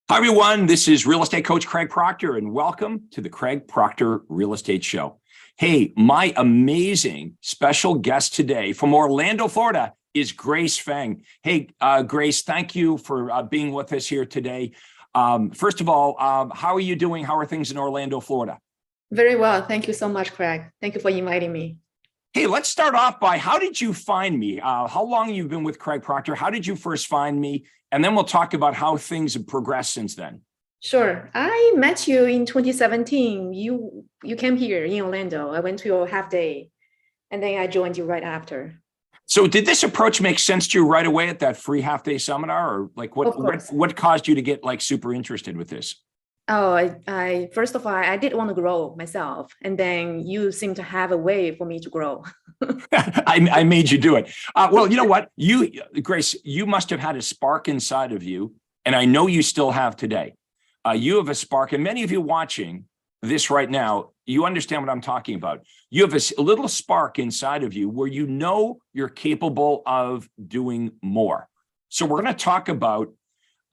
Hi, everyone. This is real estate coach Craig Proctor, and welcome to the Craig Proctor Real Estate Show. Hey, my amazing special guest today from Orlando, Florida is Grace Feng. Hey, Grace, thank you for being with us here today. First of all, how are you doing? How are things in Orlando, Florida? Very well. Thank you so much, Craig. Thank you for inviting me. Hey, let's start off by how did you find me? How long you've been with Craig Proctor? How did you first find me? And then we'll talk about how things have progressed since then. Sure. I met you in 2017. You came here in Orlando. I went to your half day, and then I joined you right after. So did this approach make sense to you right away at that free half day seminar, or like what caused you to get like super interested with this? Oh, I first of all, I did want to grow myself, and then you seem to have a way for me to grow. I made you do it. Well, you know what? Grace, you must have had a spark inside of you, and I know you still have today. You have a spark, and many of you watching this right now, you understand what I'm talking about. You have a little spark inside of you where you know you're capable of doing more. So we're going to talk about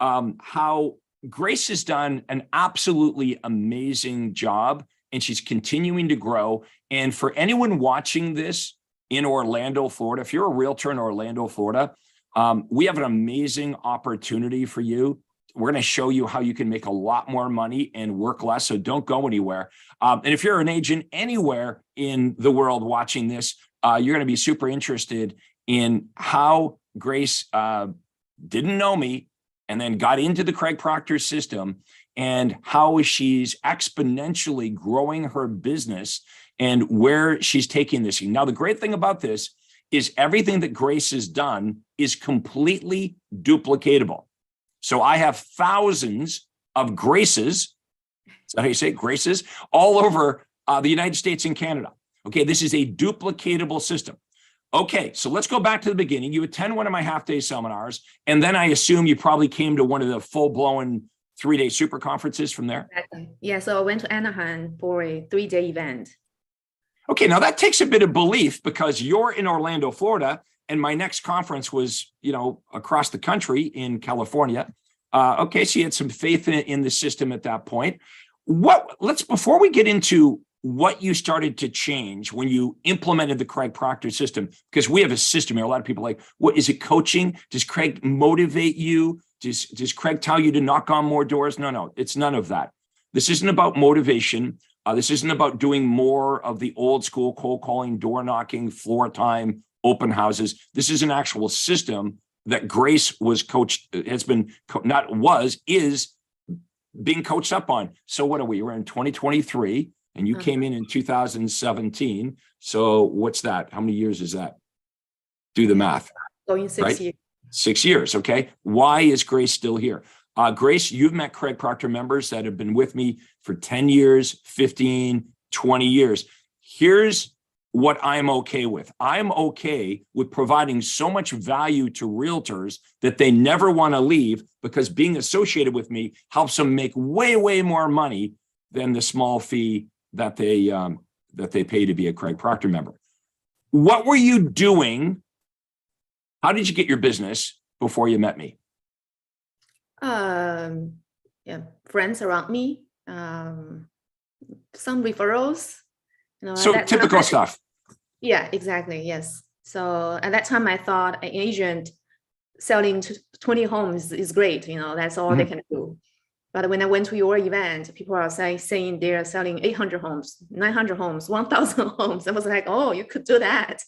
how Grace has done an absolutely amazing job, and she's continuing to grow. And for anyone watching this in Orlando, Florida, if you're a realtor in Orlando, Florida, we have an amazing opportunity for you. We're going to show you how you can make a lot more money and work less, so don't go anywhere. And if you're an agent anywhere in the world watching this, you're going to be super interested in how Grace didn't know me and then got into the Craig Proctor system, and how she's exponentially growing her business and where she's taking this. Now, the great thing about this is everything that Grace has done is completely duplicatable. So I have thousands of Graces, is that how you say it? Graces, all over the United States and Canada. Okay, this is a duplicatable system. Okay, so let's go back to the beginning. You attend one of my half-day seminars, and then I assume you probably came to one of the full-blown 3-day super conferences from there? Exactly. Yeah, so I went to Anaheim for a 3-day event. Okay, now that takes a bit of belief because you're in Orlando, Florida, and my next conference was, across the country in California. Okay, so you had some faith in the system at that point. Before we get into what you started to change when you implemented the Craig Proctor system, because we have a system here. A lot of people are like, what is it, coaching? Does Craig motivate you? Does Craig tell you to knock on more doors? No, it's none of that. This isn't about motivation. This isn't about doing more of the old school cold calling, door knocking, floor time, open houses. This is an actual system that Grace is being coached up on. So what are we? We're in 2023. And you came in 2017. So what's that? How many years is that? Do the math. Going 6 years. 6 years, okay. Why is Grace still here? Grace, you've met Craig Proctor members that have been with me for 10 years, 15, 20 years. Here's what I'm okay with. I'm okay with providing so much value to realtors that they never want to leave, because being associated with me helps them make way, way more money than the small fee that they pay to be a Craig Proctor member. What were you doing? How did you get your business before you met me? Yeah, friends around me, some referrals. So typical stuff. Yeah, exactly. Yes. So at that time, I thought an agent selling 20 homes is great. That's all they can do. But when I went to your event, people are saying they're selling 800 homes, 900 homes, 1,000 homes. I was like, oh, you could do that.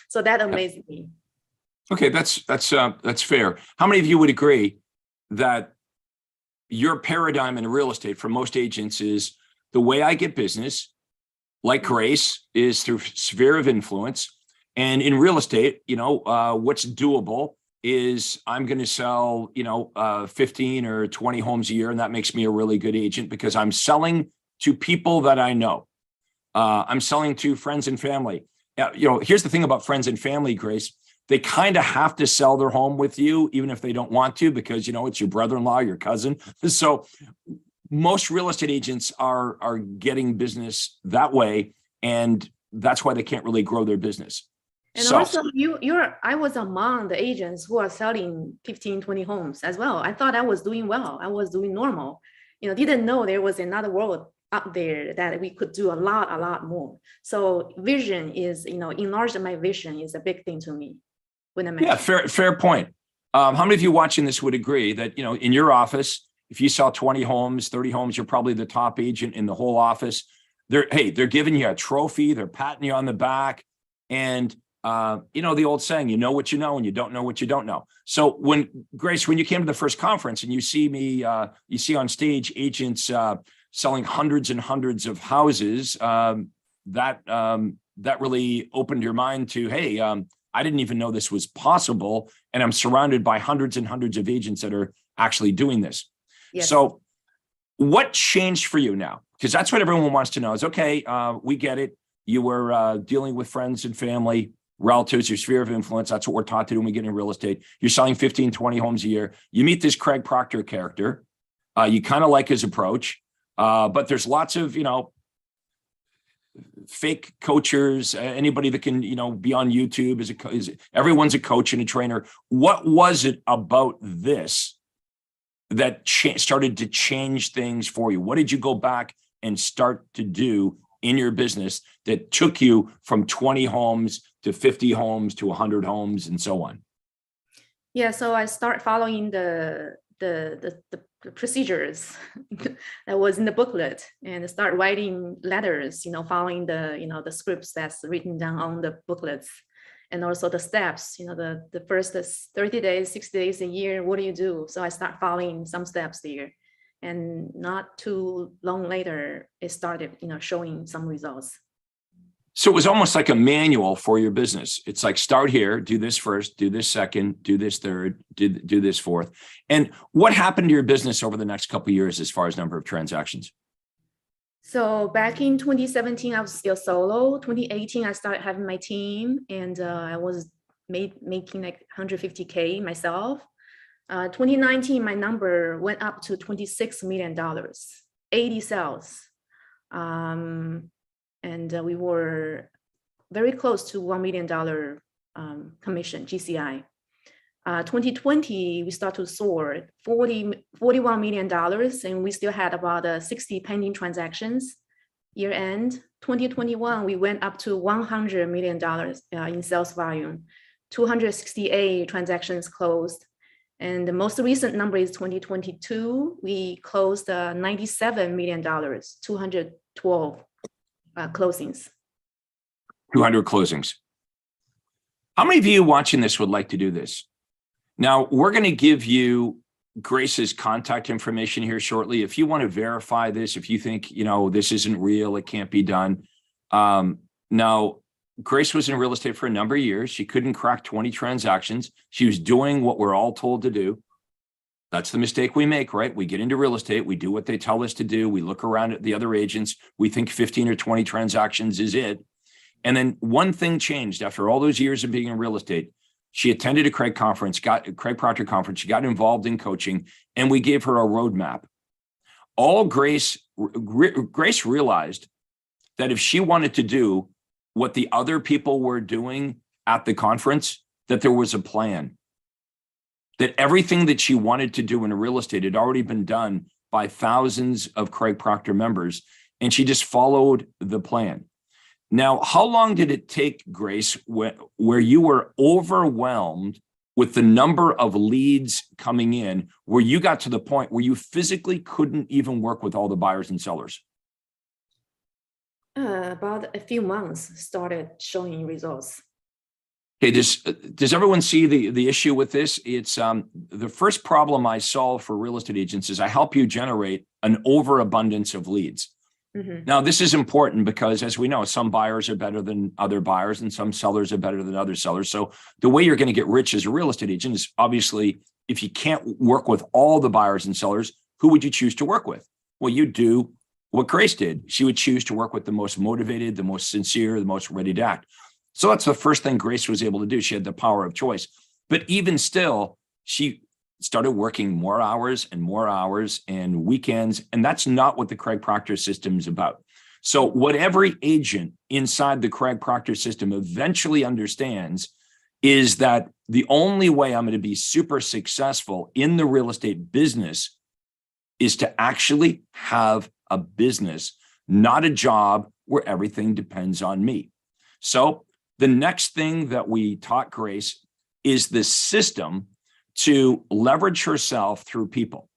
So that amazed me. Okay, that's fair. How many of you would agree that your paradigm in real estate for most agents is the way I get business, like Grace, is through sphere of influence? And in real estate, what's doable is I'm going to sell, 15 or 20 homes a year. And that makes me a really good agent because I'm selling to people that I know. I'm selling to friends and family. Here's the thing about friends and family, Grace. They kind of have to sell their home with you, even if they don't want to, because, it's your brother-in-law, your cousin. So most real estate agents are getting business that way. And that's why they can't really grow their business. And So also I was among the agents who are selling 15, 20 homes as well. I thought I was doing well. I was doing normal. Didn't know there was another world out there that we could do a lot more. So vision is, enlarging my vision is a big thing to me when I met. yeah, fair point. How many of you watching this would agree that, in your office, if you sell 20 homes, 30 homes, you're probably the top agent in the whole office. They're giving you a trophy, they're patting you on the back. And the old saying, you know what you know and you don't know what you don't know. So Grace, when you came to the first conference and you see me, you see on stage agents selling hundreds and hundreds of houses, that really opened your mind to, hey, I didn't even know this was possible. And I'm surrounded by hundreds and hundreds of agents that are actually doing this. Yes. So what changed for you now? Because that's what everyone wants to know is, okay, we get it. You were dealing with friends and family, relatives, your sphere of influence. That's what we're taught to do when we get in real estate. You're selling 15, 20 homes a year. You meet this Craig Proctor character. You kind of like his approach, but there's lots of, fake coaches, anybody that can, be on YouTube everyone's a coach and a trainer. What was it about this that started to change things for you? What did you go back and start to do in your business that took you from 20 homes to 50 homes to 100 homes and so on? Yeah, so I start following the procedures that was in the booklet and start writing letters, following the scripts that's written down on the booklets, and also the steps, the first 30 days, 60 days, a year, what do you do? So I start following some steps there, and not too long later, it started, showing some results. So it was almost like a manual for your business. It's like, start here, do this first, do this second, do this third, do this fourth. And what happened to your business over the next couple of years as far as number of transactions? So back in 2017, I was still solo. 2018, I started having my team, and I was making like 150K myself. 2019, my number went up to $26 million, 80 sales. And we were very close to $1 million commission, GCI. 2020, we started to soar $41 million, and we still had about 60 pending transactions. Year end, 2021, we went up to $100 million in sales volume, 268 transactions closed. And the most recent number is 2022, we closed $97 million, 212 closings. 200 closings. How many of you watching this would like to do this? Now, we're going to give you Grace's contact information here shortly. If you want to verify this, if you think, this isn't real, it can't be done. Now, Grace was in real estate for a number of years. She couldn't crack 20 transactions. She was doing what we're all told to do. That's the mistake we make, right? We get into real estate. We do what they tell us to do. We look around at the other agents. We think 15 or 20 transactions is it. And then one thing changed after all those years of being in real estate. She attended a Craig Proctor conference. She got involved in coaching, and we gave her a roadmap. Grace realized that if she wanted to do what the other people were doing at the conference, that there was a plan. That everything that she wanted to do in real estate had already been done by thousands of Craig Proctor members, and she just followed the plan. Now, how long did it take, Grace, where you were overwhelmed with the number of leads coming in, where you got to the point where you physically couldn't even work with all the buyers and sellers? About a few months started showing results. Okay, does everyone see the issue with this? It's the first problem I solve for real estate agents is I help you generate an overabundance of leads. Mm-hmm. Now, this is important because, as we know, some buyers are better than other buyers and some sellers are better than other sellers. So the way you're going to get rich as a real estate agent is obviously, if you can't work with all the buyers and sellers, who would you choose to work with? Well, you do what Grace did. She would choose to work with the most motivated, the most sincere, the most ready to act. So that's the first thing Grace was able to do. She had the power of choice. But even still, she started working more hours and weekends. And that's not what the Craig Proctor system is about. So what every agent inside the Craig Proctor system eventually understands is that the only way I'm going to be super successful in the real estate business is to actually have a business, not a job where everything depends on me. So the next thing that we taught Grace is the system to leverage herself through people.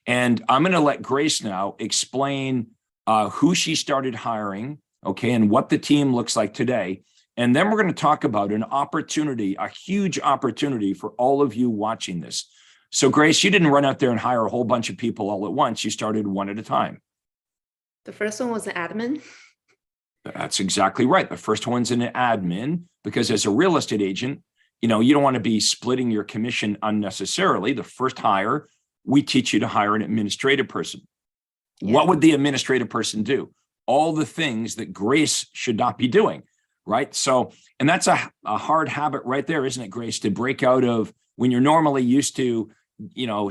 And I'm going to let Grace now explain who she started hiring, okay, and what the team looks like today. And then we're going to talk about an opportunity, a huge opportunity for all of you watching this. So Grace, you didn't run out there and hire a whole bunch of people all at once. You started one at a time. The first one was an admin. That's exactly right. The first one's an admin, because as a real estate agent, you know, you don't want to be splitting your commission unnecessarily. The first hire, we teach you to hire an administrative person. Yeah. What would the administrative person do? All the things that Grace should not be doing, right? So, and that's a hard habit right there, isn't it, Grace, to break out of when you're normally used to, you know,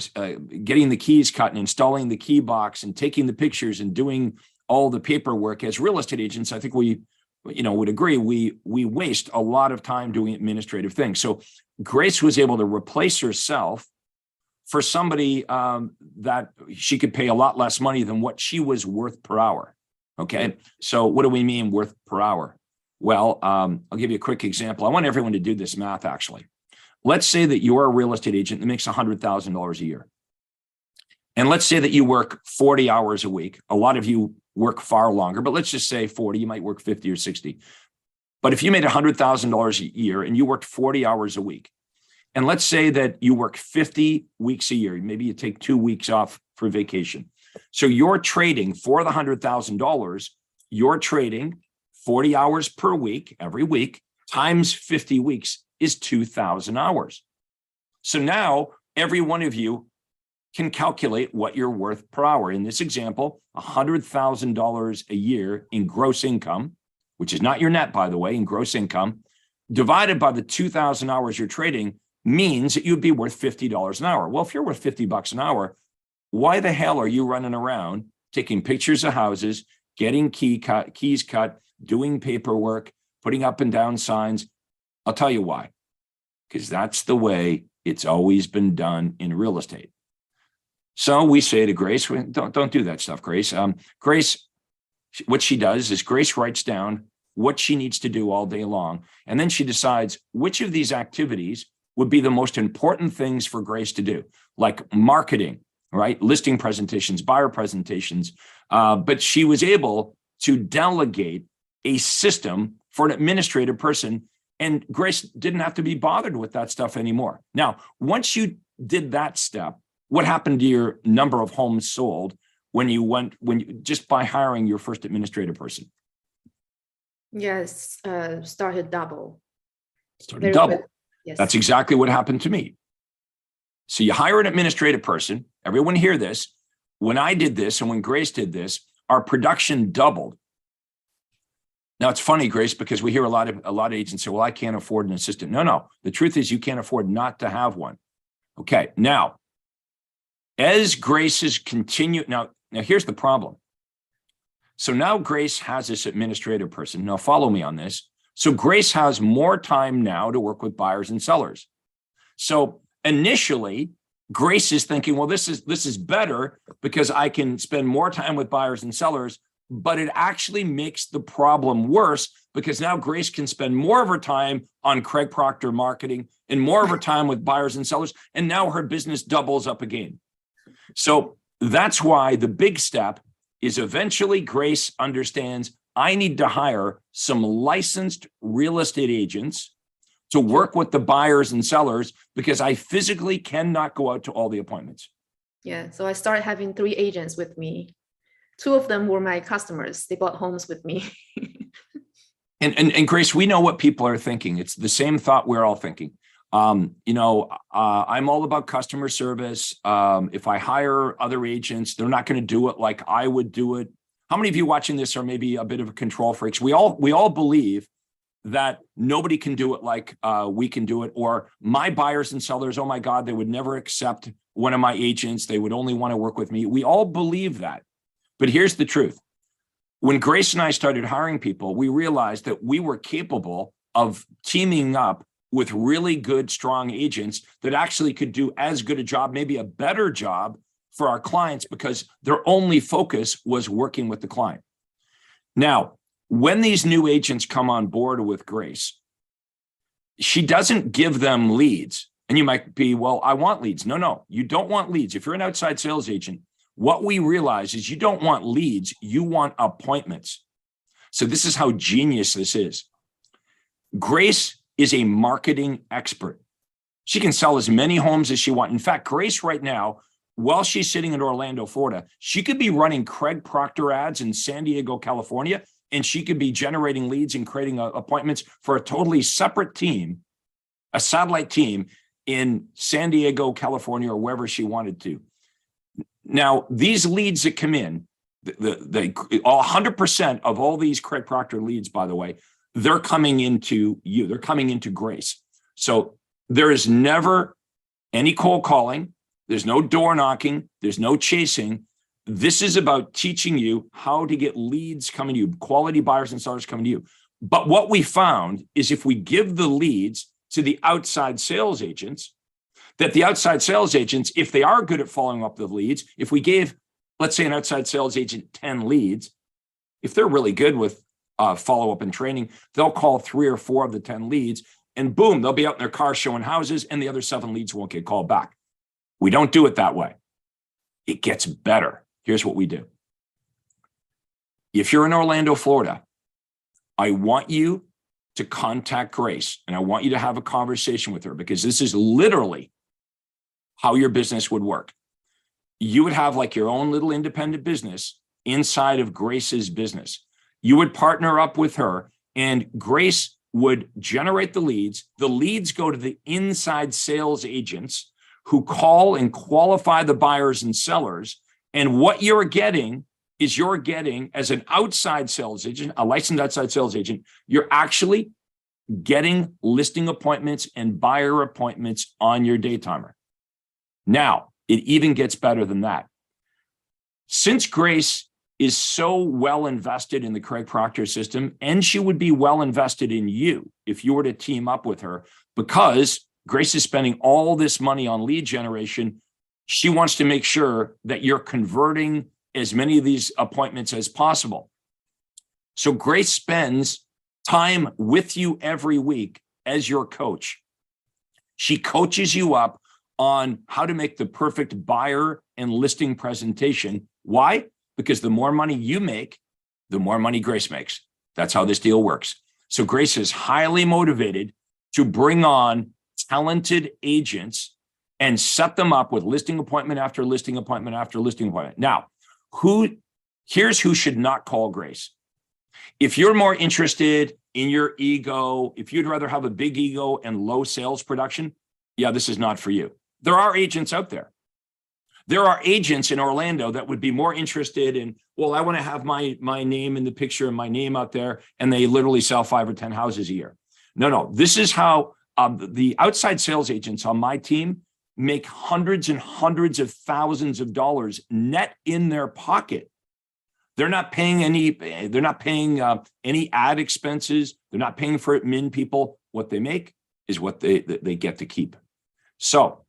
getting the keys cut and installing the key box and taking the pictures and doing all the paperwork. As real estate agents, I think we, you know, would agree, we waste a lot of time doing administrative things. So Grace was able to replace herself for somebody that she could pay a lot less money than what she was worth per hour. Okay, so what do we mean worth per hour? Well, I'll give you a quick example. I want everyone to do this math, actually. Let's say that you're a real estate agent that makes $100,000 a year. And let's say that you work 40 hours a week. A lot of you work far longer, but let's just say 40, you might work 50 or 60. But if you made $100,000 a year and you worked 40 hours a week, and let's say that you work 50 weeks a year, maybe you take 2 weeks off for vacation. So you're trading for the $100,000, you're trading 40 hours per week, every week, times 50 weeks is 2,000 hours. So now every one of you can calculate what you're worth per hour. In this example, $100,000 a year in gross income, which is not your net, by the way, in gross income, divided by the 2,000 hours you're trading means that you'd be worth $50 an hour. Well, if you're worth $50 an hour, why the hell are you running around taking pictures of houses, getting keys cut, doing paperwork, putting up and down signs? I'll tell you why. Because that's the way it's always been done in real estate. So we say to Grace, don't do that stuff, Grace. Grace, what she does is Grace writes down what she needs to do all day long. And then she decides which of these activities would be the most important things for Grace to do, like marketing, right? Listing presentations, buyer presentations. But she was able to delegate a system for an administrative person, and Grace didn't have to be bothered with that stuff anymore. Now, once you did that step, what happened to your number of homes sold when you just by hiring your first administrative person? Yes, started double. Started double. Yes. That's exactly what happened to me. So you hire an administrative person. Everyone hear this. When I did this and when Grace did this, our production doubled. Now it's funny, Grace, because we hear a lot of agents say, well, I can't afford an assistant. No. The truth is you can't afford not to have one. Okay. Now, as Grace has continued, now here's the problem. So now Grace has this administrative person. Now follow me on this. So Grace has more time now to work with buyers and sellers. So initially, Grace is thinking, well, this is better because I can spend more time with buyers and sellers, but it actually makes the problem worse because now Grace can spend more of her time on Craig Proctor marketing and more of her time with buyers and sellers, and now her business doubles up again. So that's why the big step is eventually Grace understands I need to hire some licensed real estate agents to work with the buyers and sellers because I physically cannot go out to all the appointments. Yeah, so I started having 3 agents with me. 2 of them were my customers. They bought homes with me. And Grace, we know what people are thinking. It's the same thought we're all thinking. I'm all about customer service. If I hire other agents, they're not going to do it like I would do it. How many of you watching this are maybe a bit of a control freaks? We all believe that nobody can do it like we can do it, or my buyers and sellers, oh my God, they would never accept one of my agents. They would only want to work with me. We all believe that. But here's the truth. When Grace and I started hiring people, we realized that we were capable of teaming up with really good, strong agents that actually could do as good a job, maybe a better job for our clients, because their only focus was working with the client. Now, when these new agents come on board with Grace, she doesn't give them leads. And you might be, well, I want leads. No, you don't want leads. If you're an outside sales agent, what we realize is you don't want leads, you want appointments. So this is how genius this is. Grace is a marketing expert. She can sell as many homes as she wants. In fact, Grace right now, while she's sitting in Orlando, Florida, she could be running Craig Proctor ads in San Diego, California, and she could be generating leads and creating appointments for a totally separate team, a satellite team in San Diego, California, or wherever she wanted to. Now, these leads that come in, 100% of all these Craig Proctor leads, by the way, they're coming into you. They're coming into Grace. So there is never any cold calling. There's no door knocking. There's no chasing. This is about teaching you how to get leads coming to you, quality buyers and sellers coming to you. But what we found is if we give the leads to the outside sales agents, that the outside sales agents, if they are good at following up the leads, if we gave, let's say, an outside sales agent 10 leads, if they're really good with follow-up and training, they'll call 3 or 4 of the 10 leads, and boom, they'll be out in their car showing houses, and the other 7 leads won't get called back. We don't do it that way. It gets better. Here's what we do. If you're in Orlando, Florida, I want you to contact Grace, and I want you to have a conversation with her, because this is literally how your business would work. You would have like your own little independent business inside of Grace's business. You would partner up with her, and Grace would generate the leads. The leads go to the inside sales agents who call and qualify the buyers and sellers. And what you're getting is you're getting, as an outside sales agent, a licensed outside sales agent, you're actually getting listing appointments and buyer appointments on your day timer. Now, it even gets better than that. Since Grace is so well invested in the Craig Proctor system, and she would be well invested in you if you were to team up with her, because Grace is spending all this money on lead generation, she wants to make sure that you're converting as many of these appointments as possible. So Grace spends time with you every week as your coach. She coaches you up on how to make the perfect buyer and listing presentation. Why? Because the more money you make, the more money Grace makes. That's how this deal works. So Grace is highly motivated to bring on talented agents and set them up with listing appointment after listing appointment after listing appointment. Now, here's who should not call Grace. If you're more interested in your ego, if you'd rather have a big ego and low sales production, yeah, this is not for you. There are agents out there. There are agents in Orlando that would be more interested in, well, I want to have my name in the picture and my name out there, and they literally sell 5 or 10 houses a year. No, this is how the outside sales agents on my team make hundreds and hundreds of thousands of dollars net in their pocket. They're not paying any ad expenses. They're not paying for admin people. What they make is what they get to keep. So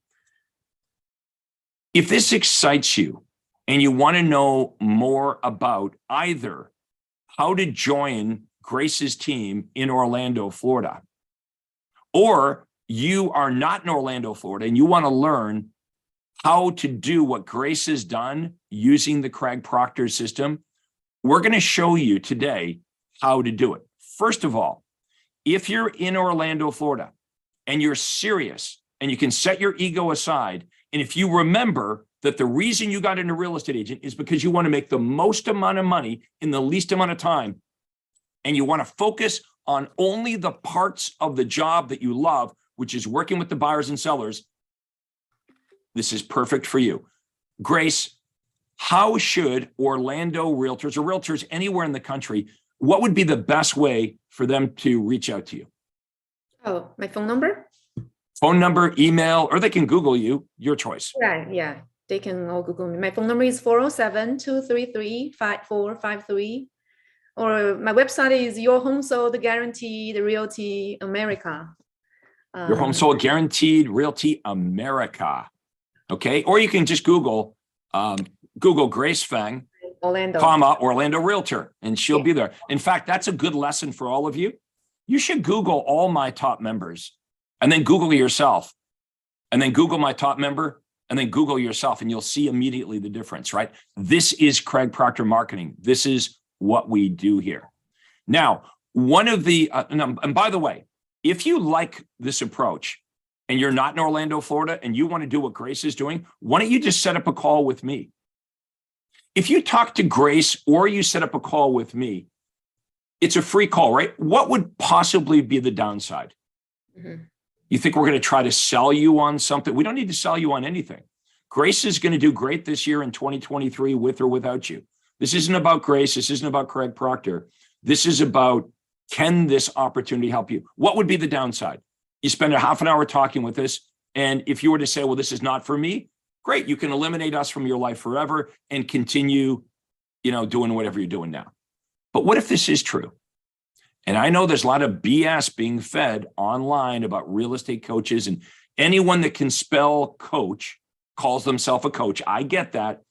if this excites you and you want to know more about either how to join Grace's team in Orlando, Florida, or you are not in Orlando, Florida, and you want to learn how to do what Grace has done using the Craig Proctor system, we're going to show you today how to do it. First of all, if you're in Orlando, Florida, and you're serious and you can set your ego aside, and if you remember that the reason you got into real estate agent is because you want to make the most amount of money in the least amount of time, and you want to focus on only the parts of the job that you love, which is working with the buyers and sellers, this is perfect for you. Grace, how should Orlando realtors or realtors anywhere in the country, what would be the best way for them to reach out to you? Oh, my phone number? Phone number, email, or they can Google you, your choice. Yeah. They can all Google me. My phone number is 407-233-5453. Or my website is Your Home Sold Guaranteed Realty America. Your Home Sold Guaranteed Realty America. Okay. Or you can just Google Grace Feng, Orlando. Orlando Realtor, and she'll be there. In fact, that's a good lesson for all of you. You should Google all my top members and then Google yourself and then Google my top member and then Google yourself, and you'll see immediately the difference, right? This is Craig Proctor Marketing. This is what we do here. Now, one of the, and by the way, if you like this approach and you're not in Orlando, Florida, and you want to do what Grace is doing, why don't you just set up a call with me? If you talk to Grace or you set up a call with me, it's a free call, right? What would possibly be the downside? Mm-hmm. You think we're going to try to sell you on something? We don't need to sell you on anything. Grace is going to do great this year in 2023 with or without you. This isn't about Grace. This isn't about Craig Proctor. This is about, can this opportunity help you? What would be the downside? You spend a half an hour talking with us, and if you were to say, well, this is not for me, great. You can eliminate us from your life forever and continue, doing whatever you're doing now. But what if this is true? And I know there's a lot of BS being fed online about real estate coaches, and anyone that can spell coach calls themselves a coach. I get that,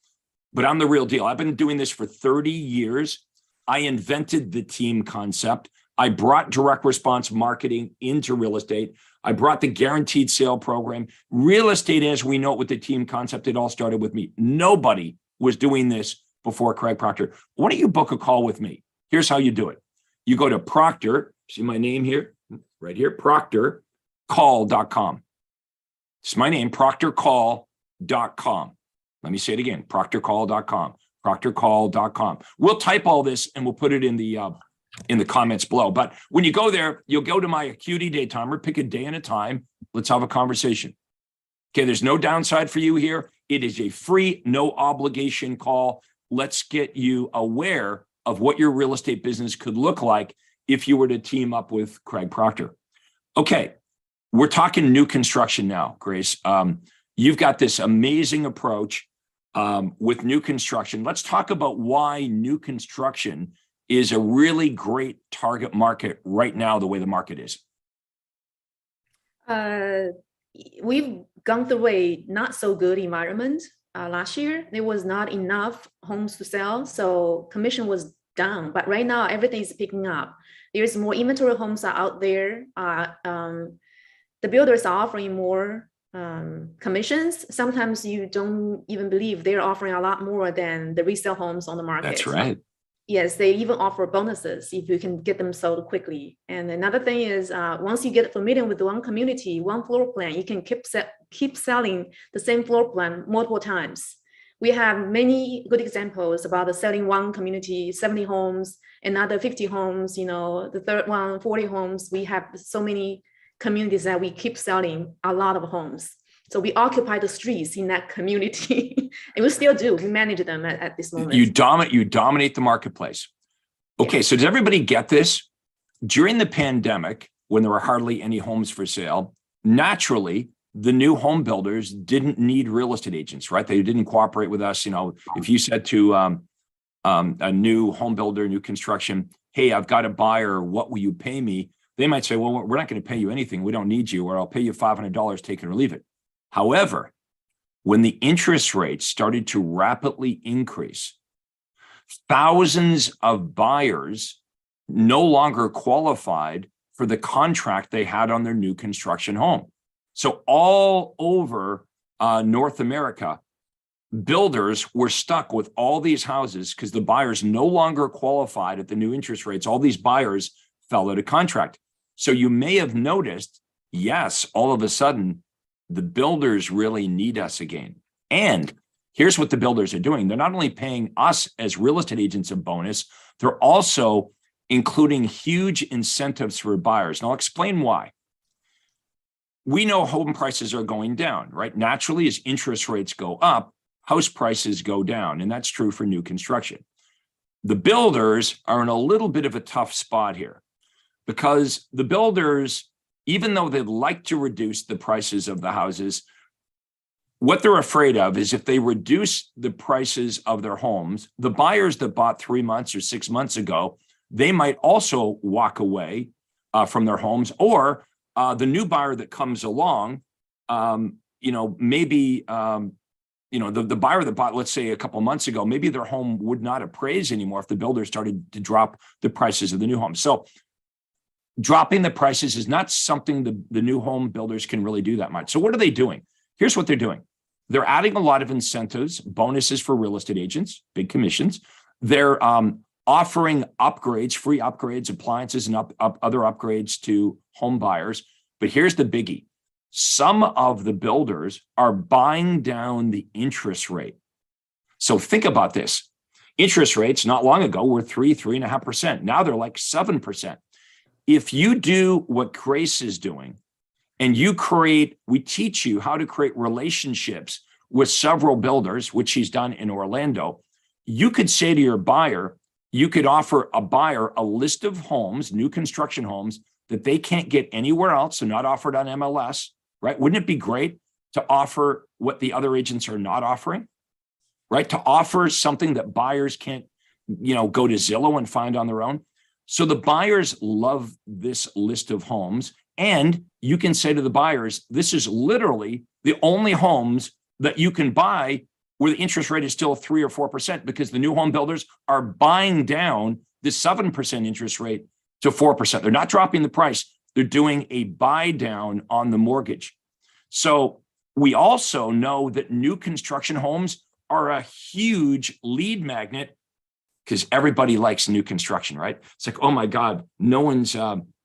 but I'm the real deal. I've been doing this for 30 years. I invented the team concept. I brought direct response marketing into real estate. I brought the guaranteed sale program. Real estate as we know it with the team concept, it all started with me. Nobody was doing this before Craig Proctor. Why don't you book a call with me? Here's how you do it. You go to Proctor, see my name here, right here, proctorcall.com. It's my name, proctorcall.com. Let me say it again, proctorcall.com, proctorcall.com. We'll type all this and we'll put it in the comments below. But when you go there, you'll go to my Acuity Day Timer, pick a day and a time. Let's have a conversation. Okay, there's no downside for you here. It is a free, no obligation call. Let's get you aware of what your real estate business could look like if you were to team up with Craig Proctor. Okay, we're talking new construction now, Grace. You've got this amazing approach with new construction. Let's talk about why new construction is a really great target market right now, the way the market is. We've gone through a not so good environment. Last year, there was not enough homes to sell, so commission was down. But right now, everything is picking up. There's more inventory homes are out there. The builders are offering more commissions. Sometimes you don't even believe they're offering a lot more than the resale homes on the market. That's right. Yes, they even offer bonuses if you can get them sold quickly. And another thing is, once you get familiar with one community, one floor plan, you can keep selling the same floor plan multiple times. We have many good examples about selling one community, 70 homes, another 50 homes, the third one, 40 homes. We have so many communities that we keep selling a lot of homes. So we occupy the streets in that community, and we still do. We manage them at this moment. You dominate the marketplace. Okay, so does everybody get this? During the pandemic, when there were hardly any homes for sale, naturally, the new home builders didn't need real estate agents, right? They didn't cooperate with us. If you said to a new home builder, new construction, hey, I've got a buyer, what will you pay me? They might say, well, we're not going to pay you anything. We don't need you, or I'll pay you $500, take it or leave it. However, when the interest rates started to rapidly increase, thousands of buyers no longer qualified for the contract they had on their new construction home. So all over North America, builders were stuck with all these houses because the buyers no longer qualified at the new interest rates. All these buyers fell out of contract. So you may have noticed, yes, all of a sudden, the builders really need us again. And here's what the builders are doing. They're not only paying us as real estate agents a bonus, they're also including huge incentives for buyers. And I'll explain why. We know home prices are going down, right? Naturally, as interest rates go up, house prices go down. And that's true for new construction. The builders are in a little bit of a tough spot here because the builders, even though they'd like to reduce the prices of the houses, what they're afraid of is if they reduce the prices of their homes, the buyers that bought 3 months or 6 months ago they might also walk away from their homes, or the new buyer that comes along, maybe, the buyer that bought, let's say a couple months ago, maybe their home would not appraise anymore if the builder started to drop the prices of the new home. So dropping the prices is not something the new home builders can really do that much. So what are they doing? Here's what they're doing. They're adding a lot of incentives, bonuses for real estate agents, big commissions. They're offering upgrades, free upgrades, appliances, and other upgrades to home buyers. But here's the biggie. Some of the builders are buying down the interest rate. So think about this. Interest rates not long ago were 3.5%. Now they're like 7%. If you do what Grace is doing, and we teach you how to create relationships with several builders, which she's done in Orlando, you could say to your buyer, you could offer a buyer a list of homes, new construction homes, that they can't get anywhere else, so not offered on MLS, right? Wouldn't it be great to offer what the other agents are not offering, right? To offer something that buyers can't, go to Zillow and find on their own. So the buyers love this list of homes. And you can say to the buyers, this is literally the only homes that you can buy where the interest rate is still 3 or 4%, because the new home builders are buying down the 7% interest rate to 4%. They're not dropping the price. They're doing a buy down on the mortgage. So we also know that new construction homes are a huge lead magnet, because everybody likes new construction, right? It's like, oh my God, no one's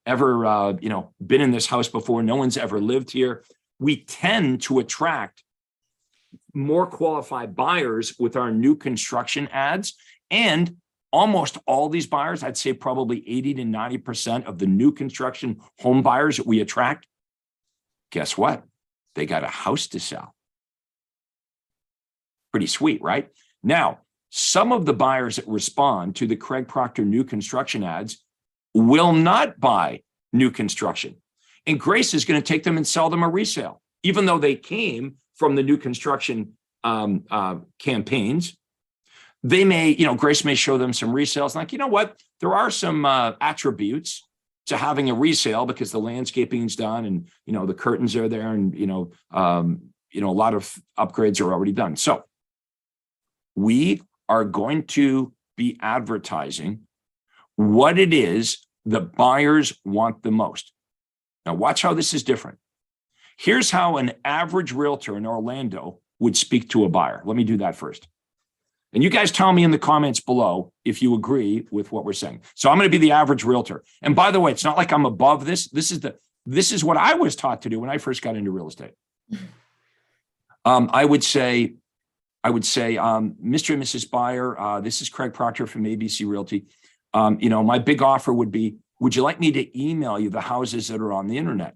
ever been in this house before. No one's ever lived here. We tend to attract more qualified buyers with our new construction ads. And almost all these buyers, I'd say probably 80 to 90% of the new construction home buyers that we attract, guess what? They got a house to sell. Pretty sweet, right? Now, some of the buyers that respond to the Craig Proctor new construction ads will not buy new construction. And Grace is going to take them and sell them a resale, even though they came from the new construction campaigns. They may, Grace may show them some resales. Like, you know what? There are some attributes to having a resale, because the landscaping's done and, the curtains are there, and, a lot of upgrades are already done. So we are going to be advertising what it is that buyers want the most. Now, watch how this is different. Here's how an average realtor in Orlando would speak to a buyer. Let me do that first. And you guys tell me in the comments below if you agree with what we're saying. So I'm going to be the average realtor. And by the way, it's not like I'm above this. This is what I was taught to do when I first got into real estate. I would say, Mr. and Mrs. Buyer, this is Craig Proctor from ABC Realty. My big offer would be, would you like me to email you the houses that are on the internet?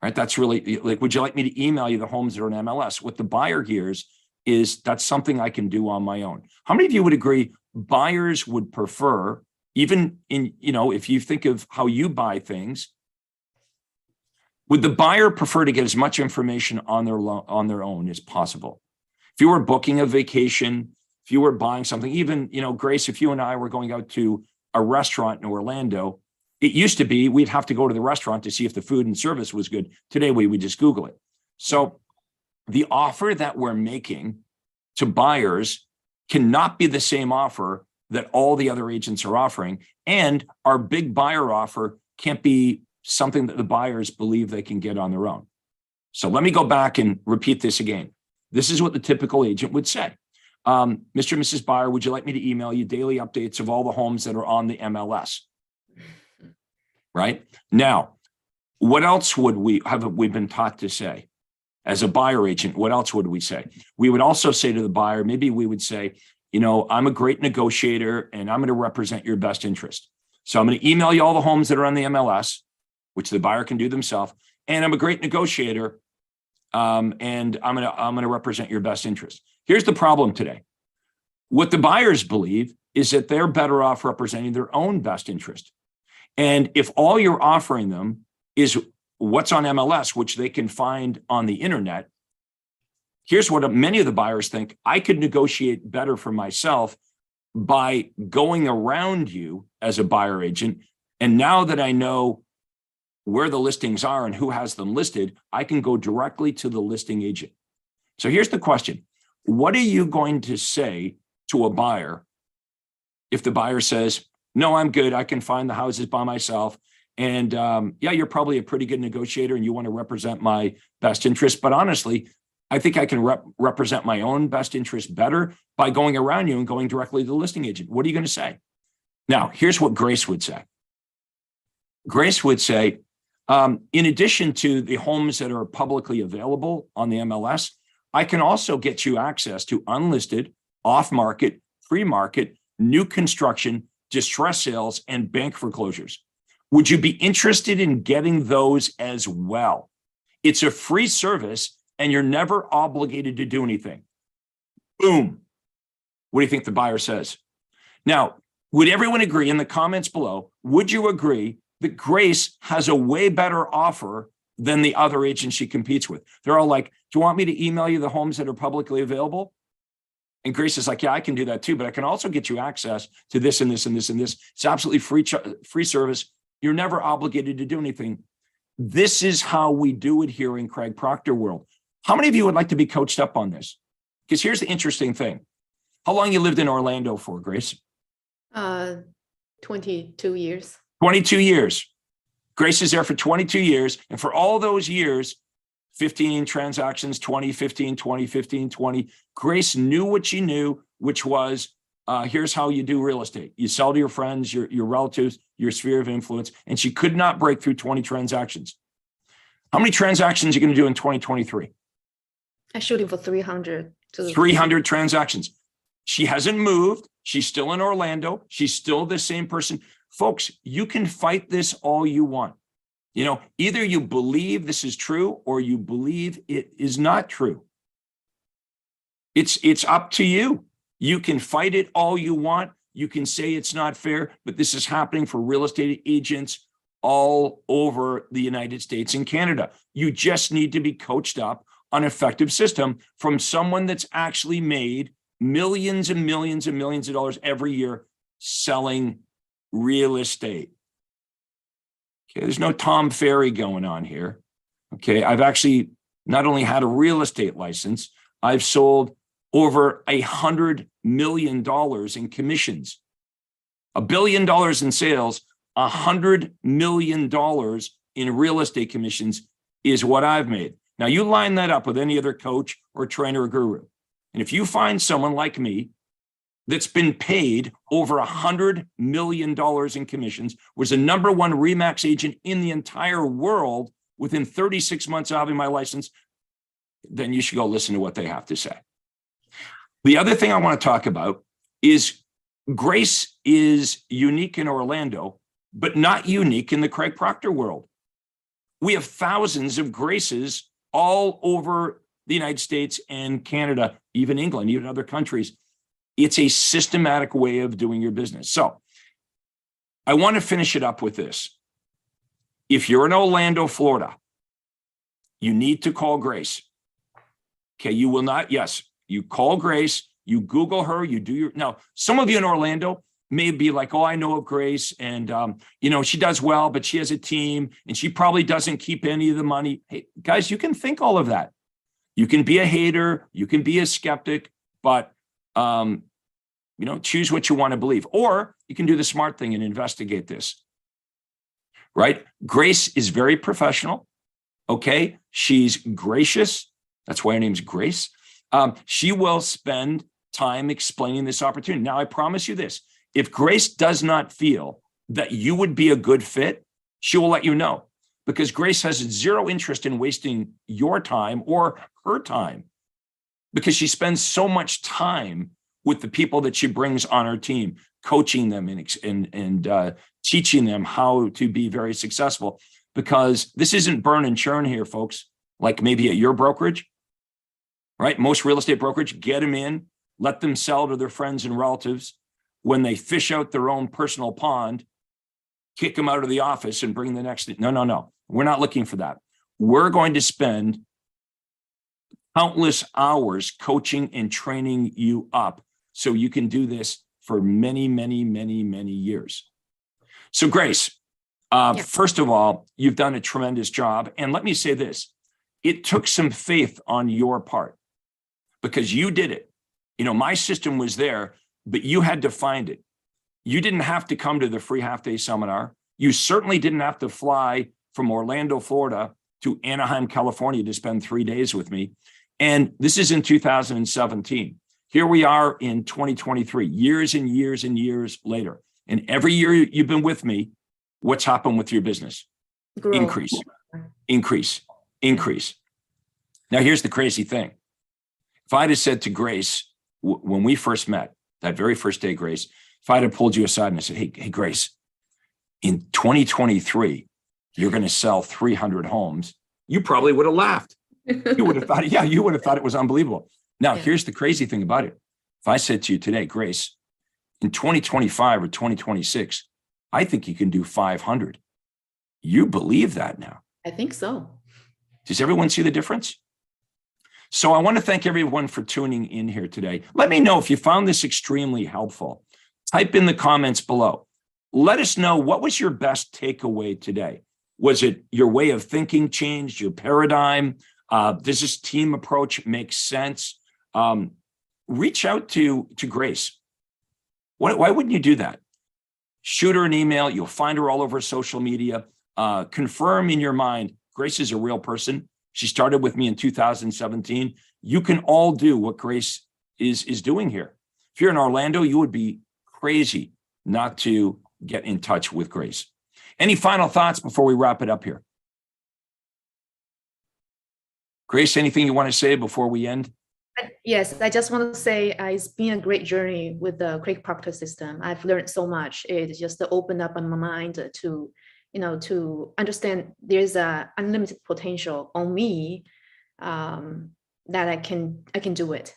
Right? That's really like, would you like me to email you the homes that are on MLS? What the buyer hears is, that's something I can do on my own. How many of you would agree buyers would prefer, even in, if you think of how you buy things, would the buyer prefer to get as much information on their own as possible? If you were booking a vacation, if you were buying something, even, Grace, if you and I were going out to a restaurant in Orlando, it used to be we'd have to go to the restaurant to see if the food and service was good. Today, we would just Google it. So the offer that we're making to buyers cannot be the same offer that all the other agents are offering. And our big buyer offer can't be something that the buyers believe they can get on their own. So let me go back and repeat this again. This is what the typical agent would say. Mr. and Mrs. Buyer, would you like me to email you daily updates of all the homes that are on the MLS? Right? Now, what else would we been taught to say? As a buyer agent, what else would we say? We would also say to the buyer, maybe we would say, I'm a great negotiator and I'm going to represent your best interest. So I'm going to email you all the homes that are on the MLS, which the buyer can do themselves. And I'm a great negotiator, and I'm going to represent your best interest. Here's the problem today. What the buyers believe is that they're better off representing their own best interest. And if all you're offering them is what's on MLS, which they can find on the internet, here's what many of the buyers think: I could negotiate better for myself by going around you as a buyer agent. And now that I know where the listings are and who has them listed, I can go directly to the listing agent. So here's the question. What are you going to say to a buyer if the buyer says, no, I'm good, I can find the houses by myself, and yeah, you're probably a pretty good negotiator and you want to represent my best interest, but honestly, I think I can represent my own best interest better by going around you and going directly to the listing agent. What are you going to say? Now, here's what Grace would say. Grace would say, in addition to the homes that are publicly available on the MLS, I can also get you access to unlisted, off-market, free market, new construction, distress sales, and bank foreclosures. Would you be interested in getting those as well? It's a free service and you're never obligated to do anything. Boom. What do you think the buyer says? Now, would everyone agree in the comments below, would you agree that Grace has a way better offer than the other agents she competes with? They're all like, do you want me to email you the homes that are publicly available? And Grace is like, yeah, I can do that too, but I can also get you access to this and this and this and this. It's absolutely free service. You're never obligated to do anything. This is how we do it here in Craig Proctor world. How many of you would like to be coached up on this? Because here's the interesting thing. How long you lived in Orlando for, Grace? 22 years. 22 years. Grace is there for 22 years. And for all those years, 15 transactions, 20, 15, 20, 15, 20. Grace knew what she knew, which was, here's how you do real estate. You sell to your friends, your relatives, your sphere of influence, and she could not break through 20 transactions. How many transactions are you going to do in 2023? I'm shooting for 300. 300 transactions. She hasn't moved. She's still in Orlando. She's still the same person. Folks, you can fight this all you want. You know, either you believe this is true or you believe it is not true. It's up to you. You can fight it all you want. You can say it's not fair, but this is happening for real estate agents all over the United States and Canada. You just need to be coached up on an effective system from someone that's actually made millions and millions and millions of dollars every year selling real estate. Okay, there's no Tom Ferry going on here. Okay, I've actually not only had a real estate license, I've sold over $100 million in commissions, $1 billion in sales, $100 million in real estate commissions is what I've made. Now you line that up with any other coach or trainer or guru. And if you find someone like me that's been paid over $100 million in commissions, was the #1 RE/MAX agent in the entire world within 36 months of having my license, then you should go listen to what they have to say. The other thing I want to talk about is Grace is unique in Orlando, but not unique in the Craig Proctor world. We have thousands of Graces all over the United States and Canada, even England, even other countries. It's a systematic way of doing your business. So I want to finish it up with this. If you're in Orlando, Florida, you need to call Grace. Okay, you will not, yes, you call Grace, you Google her, you do your, now, some of you in Orlando may be like, oh, I know of Grace and, you know, she does well, but she has a team and she probably doesn't keep any of the money. Hey, guys, you can think all of that. You can be a hater, you can be a skeptic, but, you know, choose what you want to believe. Or you can do the smart thing and investigate this, right? Grace is very professional, okay? She's gracious. That's why her name's Grace. She will spend time explaining this opportunity. Now, I promise you this, if Grace does not feel that you would be a good fit, she will let you know, because Grace has zero interest in wasting your time or her time, because she spends so much time with the people that she brings on her team, coaching them and teaching them how to be very successful, because this isn't burn and churn here, folks, like maybe at your brokerage, right? Most real estate brokerage, get them in, let them sell to their friends and relatives. When they fish out their own personal pond, kick them out of the office and bring the next. No. We're not looking for that. We're going to spend countless hours coaching and training you up so you can do this for many, many, many, many years. So Grace, first of all, you've done a tremendous job. And let me say this, it took some faith on your part because you did it. You know, my system was there, but you had to find it. You didn't have to come to the free half-day seminar. You certainly didn't have to fly from Orlando, Florida to Anaheim, California to spend 3 days with me. And this is in 2017. Here we are in 2023, years and years and years later. And every year you've been with me, what's happened with your business? Grow. Increase, increase, increase. Now, here's the crazy thing. If I'd have said to Grace, when we first met, that very first day, Grace, if I'd have pulled you aside and I said, hey, Grace, in 2023, you're going to sell 300 homes, you probably would have laughed. You would have thought, yeah, you would have thought it was unbelievable. Now, here's the crazy thing about it. If I said to you today, Grace, in 2025 or 2026, I think you can do 500. You believe that now. I think so. Does everyone see the difference? So I want to thank everyone for tuning in here today. Let me know if you found this extremely helpful. Type in the comments below. Let us know, what was your best takeaway today? Was it your way of thinking changed, your paradigm? Does this team approach make sense? Reach out to Grace. Why wouldn't you do that? Shoot her an email. You'll find her all over social media. Confirm in your mind, Grace is a real person. She started with me in 2017. You can all do what Grace is doing here. If you're in Orlando, you would be crazy not to get in touch with Grace. Any final thoughts before we wrap it up here? Grace, anything you want to say before we end? Yes, I just want to say it's been a great journey with the Craig Proctor system. I've learned so much. It just opened up my mind to, to understand there's a unlimited potential on me, that I can do it.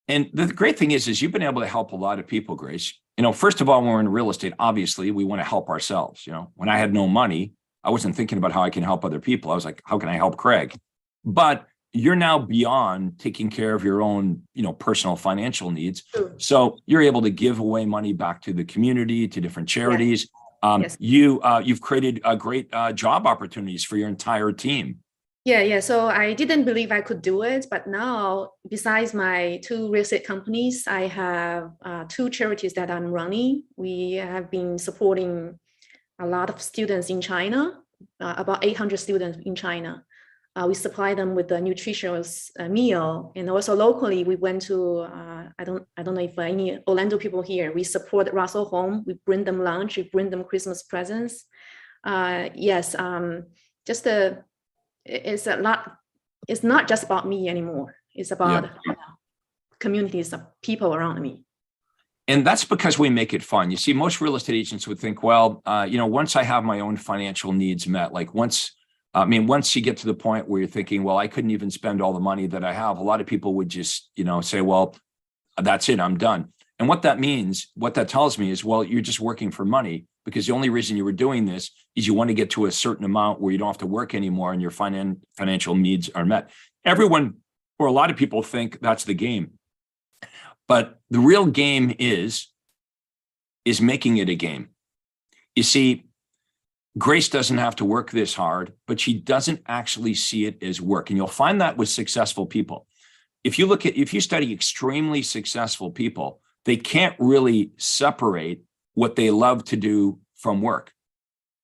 And the great thing is you've been able to help a lot of people, Grace. First of all, when we're in real estate, obviously we want to help ourselves. When I had no money, I wasn't thinking about how I can help other people. I was like, how can I help Craig? But you're now beyond taking care of your own, personal financial needs. True. So you're able to give away money back to the community, to different charities. Yes. You've created great job opportunities for your entire team. Yeah. So I didn't believe I could do it, but now, besides my 2 real estate companies, I have 2 charities that I'm running. We have been supporting a lot of students in China, about 800 students in China. We supply them with a nutritious meal, and also locally we went to I don't know if any Orlando people here. We support Russell Home. We bring them lunch. We bring them Christmas presents. Yes, it's a lot. It's not just about me anymore. It's about communities of people around me. And that's because we make it fun. You see, most real estate agents would think, well, once I have my own financial needs met, like once you get to the point where you're thinking, well, I couldn't even spend all the money that I have, a lot of people would just, say, well, that's it, I'm done. And what that tells me is, well, you're just working for money, because the only reason you were doing this is you want to get to a certain amount where you don't have to work anymore and your financial needs are met. Everyone, or a lot of people, think that's the game. But the real game is making it a game. You see, Grace doesn't have to work this hard, but she doesn't actually see it as work. And you'll find that with successful people. If you study extremely successful people, they can't really separate what they love to do from work.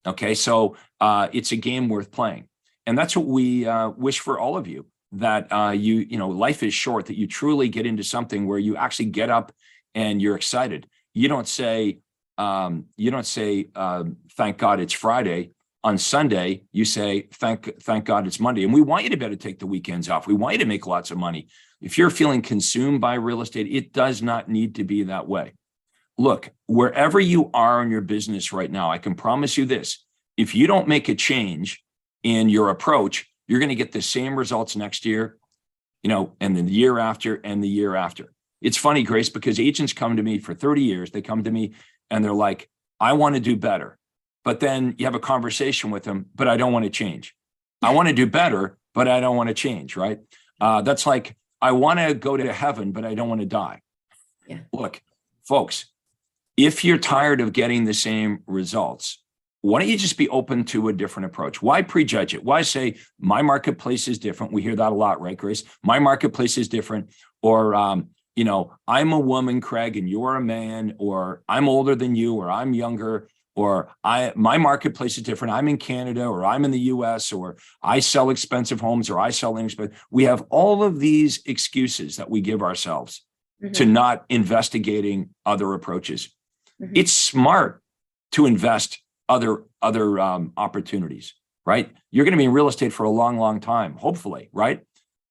Okay, so it's a game worth playing. And that's what we wish for all of you, that life is short, that you truly get into something where you actually get up and you're excited. You don't say, thank God it's Friday. On Sunday, you say, thank God it's Monday. And we want you to be able to take the weekends off. We want you to make lots of money. If you're feeling consumed by real estate, it does not need to be that way. Look, wherever you are in your business right now, I can promise you this: if you don't make a change in your approach, you're going to get the same results next year, and then the year after and the year after. It's funny, Grace, because agents come to me for 30 years. They come to me and they're like, I want to do better. But then you have a conversation with them, but I don't want to change. I want to do better, but I don't want to change, right? That's like, I want to go to heaven, but I don't want to die. Yeah. Look, folks, if you're tired of getting the same results, why don't you just be open to a different approach? Why prejudge it? Why say my marketplace is different? We hear that a lot, right, Grace? My marketplace is different. Or, I'm a woman, Craig, and you're a man, or I'm older than you, or I'm younger, or my marketplace is different. I'm in Canada, or I'm in the US, or I sell expensive homes, or I sell inexpensive. We have all of these excuses that we give ourselves to not investigating other approaches. It's smart to invest other opportunities, right? You're going to be in real estate for a long, long time, hopefully, right?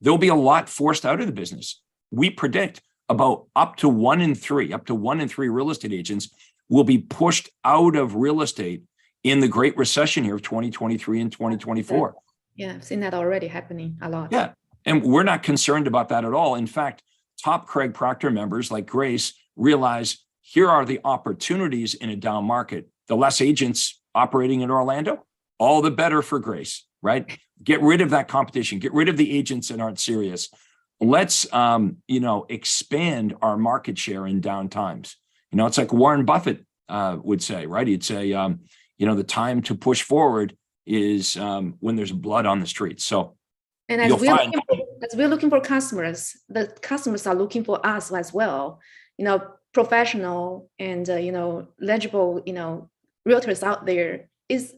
There'll be a lot forced out of the business. We predict about up to one in three real estate agents will be pushed out of real estate in the Great Recession here of 2023 and 2024. Yeah, I've seen that already happening a lot. Yeah, and we're not concerned about that at all. In fact, top Craig Proctor members like Grace realize here are the opportunities in a down market. The less agents operating in Orlando, all the better for Grace, right? Get rid of that competition. Get rid of the agents that aren't serious. Let's, expand our market share in down times. It's like Warren Buffett would say, right? He'd say, the time to push forward is when there's blood on the streets. So, and as we're looking for customers, the customers are looking for us as well. Professional and legible, realtors out there is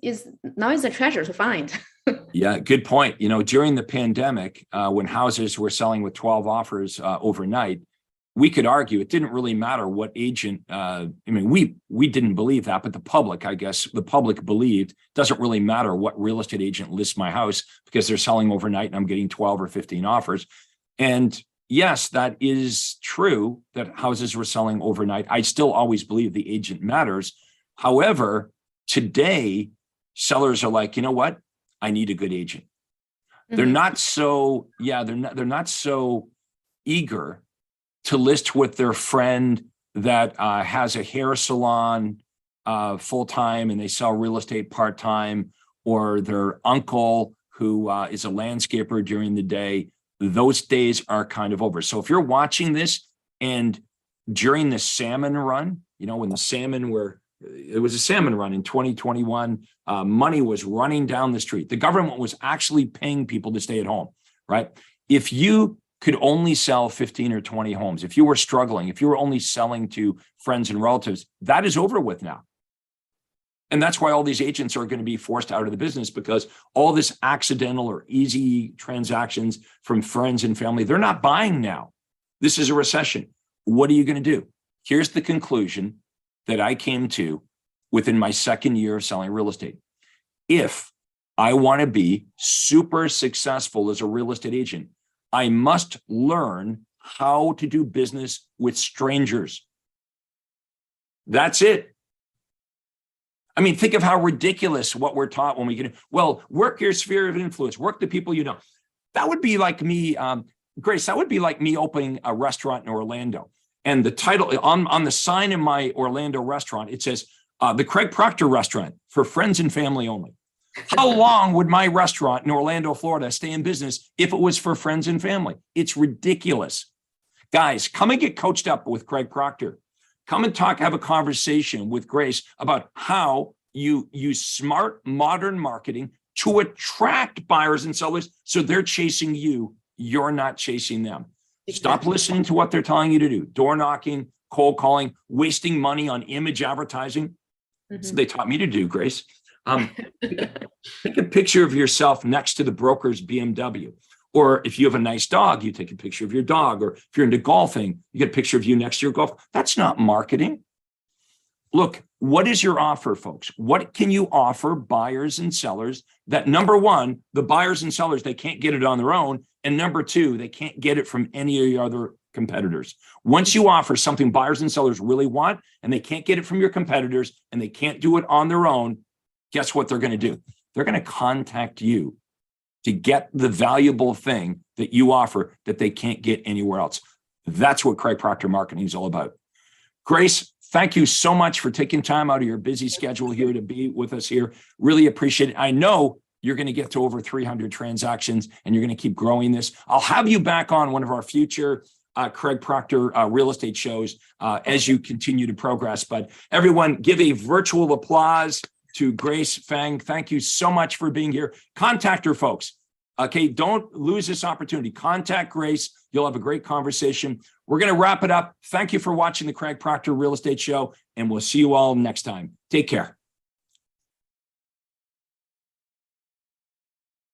now is a treasure to find. Yeah, good point. During the pandemic, when houses were selling with 12 offers overnight, we could argue it didn't really matter what agent. We didn't believe that, but the public believed doesn't really matter what real estate agent lists my house because they're selling overnight and I'm getting 12 or 15 offers. And yes, that is true that houses were selling overnight. I still always believe the agent matters. However, today, sellers are like, you know what? I need a good agent. They're not so, they're not so eager to list with their friend that has a hair salon full-time and they sell real estate part-time, or their uncle who is a landscaper during the day. Those days are kind of over. So if you're watching this and during the salmon run, when the salmon it was a salmon run in 2021, money was running down the street. The government was actually paying people to stay at home, right? If you could only sell 15 or 20 homes, if you were struggling, if you were only selling to friends and relatives, that is over with now. And that's why all these agents are going to be forced out of the business, because all this accidental or easy transactions from friends and family, they're not buying now. This is a recession. What are you going to do? Here's the conclusion that I came to within my second year of selling real estate. If I want to be super successful as a real estate agent, I must learn how to do business with strangers. That's it. Think of how ridiculous what we're taught when we get, work your sphere of influence, work the people you know. That would be like me, Grace, that would be like me opening a restaurant in Orlando. And the title on the sign in my Orlando restaurant, it says, the Craig Proctor restaurant for friends and family only. How long would my restaurant in Orlando, Florida stay in business if it was for friends and family? It's ridiculous. Guys, come and get coached up with Craig Proctor. Come and have a conversation with Grace about how you use smart, modern marketing to attract buyers and sellers so they're chasing you. You're not chasing them. Stop listening to what they're telling you to do. Door knocking, cold calling, wasting money on image advertising. That's what they taught me to do, Grace. Take a picture of yourself next to the broker's BMW. Or if you have a nice dog, you take a picture of your dog. Or if you're into golfing, you get a picture of you next to your golf. That's not marketing. Look, what is your offer, folks? What can you offer buyers and sellers that, number one, the buyers and sellers, they can't get it on their own. And number two, they can't get it from any of your other competitors. Once you offer something buyers and sellers really want, and they can't get it from your competitors, and they can't do it on their own, guess what they're going to do? They're going to contact you to get the valuable thing that you offer that they can't get anywhere else. That's what Craig Proctor Marketing is all about. Grace, thank you so much for taking time out of your busy schedule here to be with us here. Really appreciate it. I know you're going to get to over 300 transactions and you're going to keep growing this. I'll have you back on one of our future Craig Proctor real estate shows as you continue to progress. But everyone, give a virtual applause to Grace Feng. Thank you so much for being here. Contact her, folks. Okay, don't lose this opportunity. Contact Grace. You'll have a great conversation. We're going to wrap it up. Thank you for watching the Craig Proctor Real Estate Show, and we'll see you all next time. Take care.